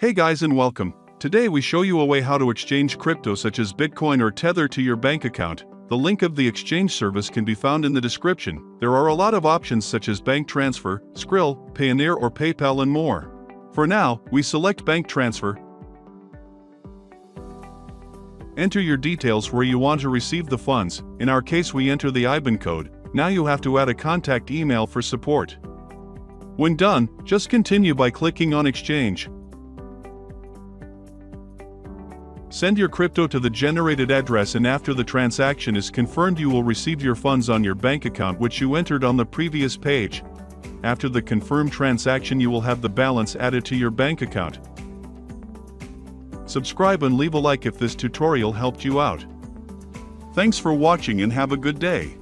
Hey guys and welcome. Today we show you a way how to exchange crypto such as Bitcoin or Tether to your bank account. The link of the exchange service can be found in the description. There are a lot of options such as bank transfer, Skrill, Payoneer or PayPal and more. For now, we select bank transfer. Enter your details where you want to receive the funds. In our case we enter the IBAN code. Now you have to add a contact email for support. When done, just continue by clicking on exchange. Send your crypto to the generated address and after the transaction is confirmed you will receive your funds on your bank account which you entered on the previous page. After the confirmed transaction you will have the balance added to your bank account. Subscribe and leave a like if this tutorial helped you out. Thanks for watching and have a good day.